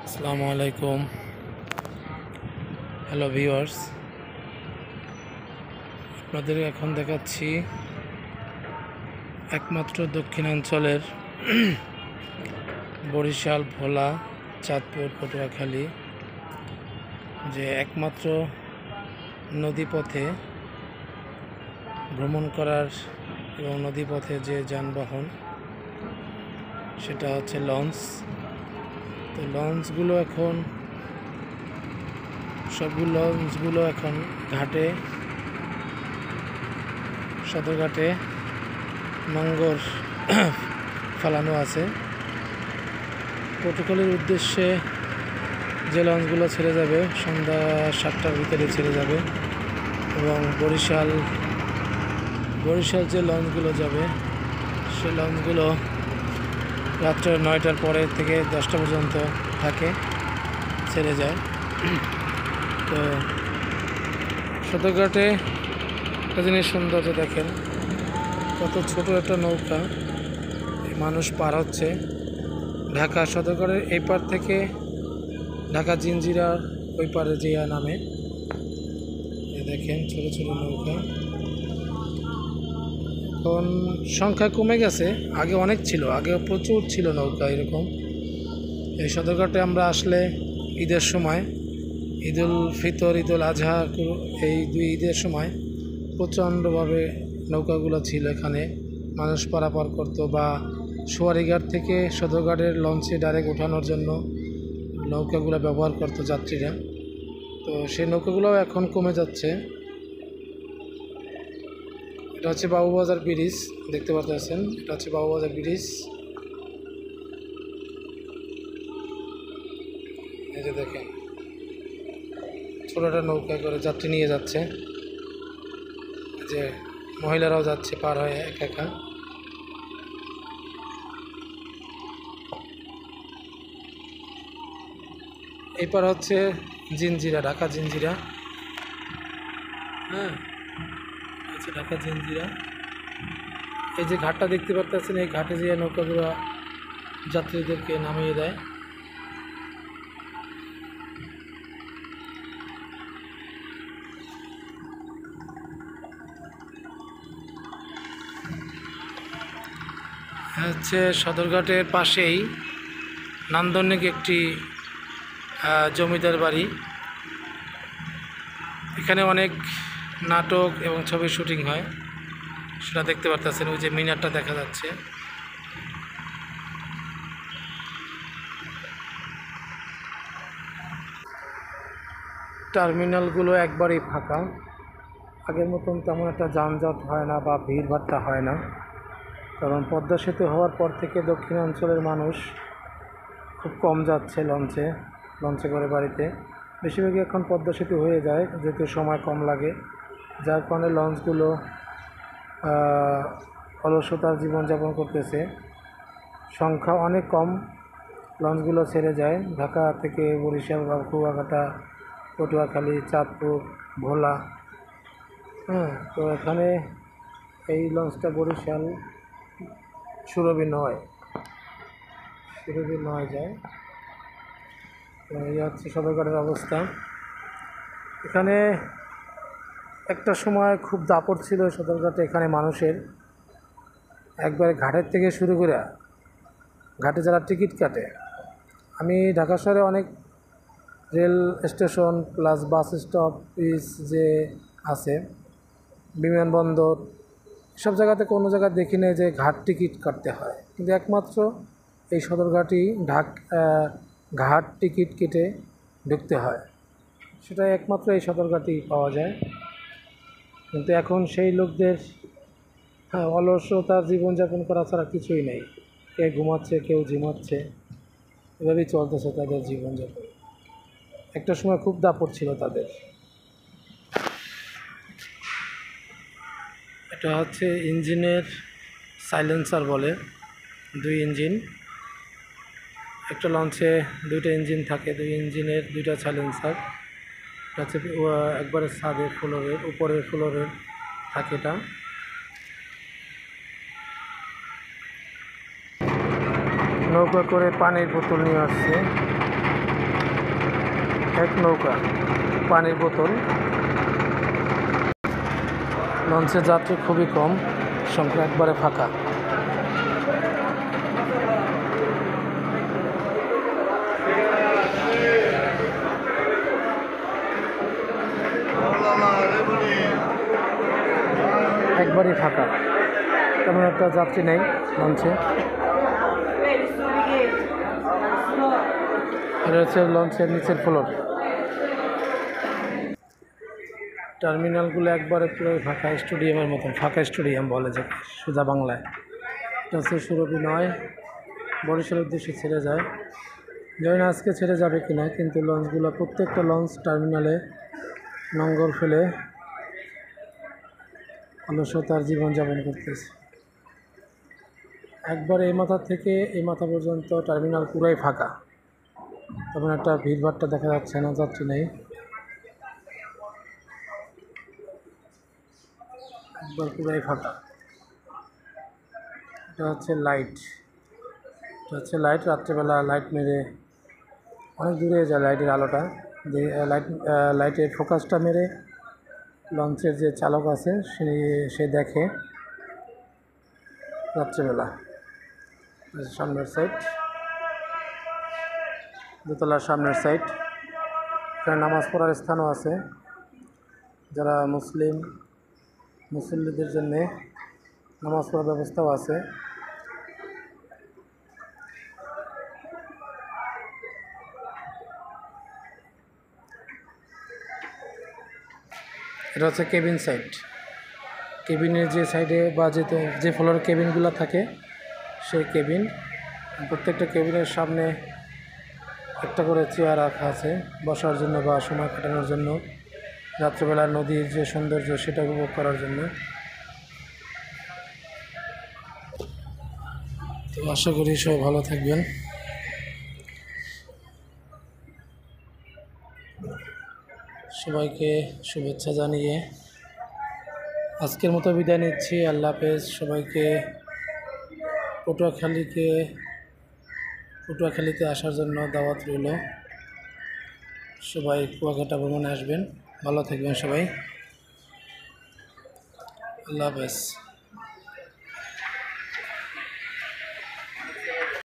আসসালামু আলাইকুম। Hello viewers, আপনাদের এখন দেখাচ্ছি একমাত্র দক্ষিণাঞ্চলের বরিশাল, ভোলা, চাঁদপুর, পটুয়াখালী যে একমাত্র নদীপথে ভ্রমণ করার এবং নদীপথে যে যানবাহন সেটা হচ্ছে লঞ্চ। তো লঞ্চগুলো এখন সবগুলো লঞ্চগুলো এখন ঘাটে, সদরঘাটে নোঙর ফেলানো আছে। পটুয়াখালীর উদ্দেশ্যে যে লঞ্চগুলো ছেড়ে যাবে সন্ধ্যা 7টার ভিতরে ছেড়ে যাবে, এবং বরিশাল যে লঞ্চগুলো যাবে সে লঞ্চগুলো রাত্র 9টার পরে থেকে 10টা পর্যন্ত থাকে, ছেড়ে যায়। তো সদরঘাটে একটা জিনিস সৌন্দর্য দেখেন, কত ছোট একটা নৌকা, মানুষ পার হচ্ছে ঢাকা সদরঘাটের এই পার থেকে ঢাকা জিঞ্জিরার ওই পারে যে নামে। দেখেন ছোট ছোট নৌকা, এখন সংখ্যা কমে গেছে, আগে অনেক ছিল, আগে প্রচুর ছিল নৌকা এরকম। এই সদরঘাটে আমরা আসলে ঈদের সময়, ঈদুল ফিতর, ঈদুল আজহা, এই দুই ঈদের সময় প্রচণ্ডভাবে নৌকাগুলো ছিল এখানে, মানুষ পারাপার করতো, বা সোয়ারিঘাট থেকে সদরঘাটের লঞ্চে ডাইরেক্ট ওঠানোর জন্য নৌকাগুলো ব্যবহার করতো যাত্রীরা। তো সেই নৌকাগুলোও এখন কমে যাচ্ছে। এটা হচ্ছে বাবুবাজার ব্রিজ, দেখতে পাচ্ছেন, এটা হচ্ছে বাবুবাজার ব্রিজ। এই যে দেখেন ছোটটা নৌকা করে যাত্রী নিয়ে যাচ্ছে, যে মহিলারাও যাচ্ছে পার হয়ে একা একা। এরপর হচ্ছে জিঞ্জিরা, ঢাকা জিঞ্জিরা। হ্যাঁ, হচ্ছে ঢাকা জিঞ্জিরা। এই যে ঘাটটা দেখতে পাচ্ছেন, এই ঘাটে যে নৌকাগুলো যাত্রীদেরকে নামিয়ে দেয়। হচ্ছে সদরঘাটের পাশেই নান্দনিক একটি জমিদার বাড়ি। এখানে অনেক নাটক এবং ছবির শুটিং হয়, সেটা দেখতে পাচ্ছেন। ওই যে মিনারটা দেখা যাচ্ছে। টার্মিনালগুলো একবারেই ফাঁকা, আগের মতন তেমন একটা যানজট হয় না বা ভিড়ভাট্টা হয় না, কারণ পদ্মা সেতু হওয়ার পর থেকে দক্ষিণাঞ্চলের মানুষ খুব কম যাচ্ছে লঞ্চে করে বাড়িতে। বেশিরভাগই এখন পদ্মা সেতু হয়ে যায়, যেহেতু সময় কম লাগে, যার কারণে লঞ্চগুলো অলসতার জীবনযাপন করতেছে। সংখ্যা অনেক কম লঞ্চগুলো ছেড়ে যায় ঢাকা থেকে বরিশাল বা কুয়াকাটা, পটুয়াখালী, চাঁদপুর, ভোলা। তো এখানে এই লঞ্চটা বরিশাল সুরভি নয় যায়। এই হচ্ছে সদরঘাটের অবস্থা। এখানে একটা সময় খুব দাপট ছিল সদরঘাটে, এখানে মানুষের একবারে ঘাটের থেকে শুরু করে ঘাটে যারা টিকিট কাটে। আমি ঢাকা শহরে অনেক rail station plus bus stop যে আছে, বিমানবন্দর, সব জায়গাতে কোনো জায়গায় দেখি নেই যে ঘাট টিকিট কাটতে হয়, কিন্তু একমাত্র এই সদরঘাটই ঘাট টিকিট কেটে ঢুকতে হয়, সেটা একমাত্র এই সদরঘাটেই পাওয়া যায়। কিন্তু এখন সেই লোকদের অলসতার জীবনযাপন করা ছাড়া কিছুই নেই, কে ঘুমাচ্ছে, কেউ ঝিমাচ্ছে, এভাবেই চলতেছে তাদের জীবনযাপন। একটা সময় খুব দাপট ছিল তাদের। এটা হচ্ছে ইঞ্জিনের সাইলেন্সার বলে, দুই ইঞ্জিন। একটা লঞ্চে দুইটা ইঞ্জিন থাকে, দুই ইঞ্জিনের দুইটা সাইলেন্সার। এটা হচ্ছে একবারে ছাদের ফ্লোরের উপরের ফ্লোরের থাকে এটা। নৌকা করে পানির বোতল নিয়ে আসছে। এক নৌকা, পানির বোতল। লঞ্চে যাত্রী খুবই কম, সংখ্যা একবারে ফাঁকা। একবারই ফাঁকা, তেমন একটা যাত্রী নেই লঞ্চে। এটা হচ্ছে লঞ্চের নিচের ফ্লোর। টার্মিনালগুলো একবারে পুরো ফাঁকা, স্টেডিয়ামের মতন ফাঁকা, স্টেডিয়াম বলে যে সোজা বাংলায়। এটা হচ্ছে সুরভি 9 বরিশালের উদ্দেশ্যে ছেড়ে যায়। জানি না আজকে ছেড়ে যাবে কিনা, কিন্তু লঞ্চগুলো প্রত্যেকটা লঞ্চ টার্মিনালে নোঙর ফেলে অলসতার জীবনযাপন করতেছে। একবার এই মাথা থেকে এই মাথা পর্যন্ত টার্মিনাল পুরাই ফাঁকা, তেমন একটা ভিড়ভাড়টা দেখা যাচ্ছে না, যাত্রী নেই। একবার পুরাই ফাঁকা। এটা হচ্ছে লাইট, এটা হচ্ছে লাইট। রাত্রেবেলা লাইট মেরে অনেক দূরে যায় লাইটের আলোটা, লাইটের ফোকাসটা মেরে লঞ্চের যে চালক আছে সে দেখে রাত্রেবেলা। সামনের সাইড, দোতলার সামনের সাইড। এখানে নামাজ পড়ার স্থানও আছে, যারা মুসল্লিদের জন্য নামাজ পড়ার ব্যবস্থাও আছে। এটা হচ্ছে কেবিন সাইড। কেবিনের যে সাইডে বা যে ফ্লোরে কেবিনগুলো থাকে সেই কেবিন, প্রত্যেকটা কেবিনের সামনে একটা করে চেয়ার রাখা আছে বসার জন্য বা সময় কাটানোর জন্য, রাত্রেবেলা নদীর যে সৌন্দর্য সেটা উপভোগ করার জন্য। তো আশা করি সবাই ভালো থাকবেন। সবাইকে শুভেচ্ছা জানিয়ে আজকের মতো বিদায় নিচ্ছি। আল্লাহ হাফেজ। সবাইকে পটুয়াখালীতে আসার জন্য দাওয়াত রইল। সবাই কুয়াকাটা ভ্রমণে আসবেন। ভালো থাকবেন সবাই। আল্লাহ হাফেজ।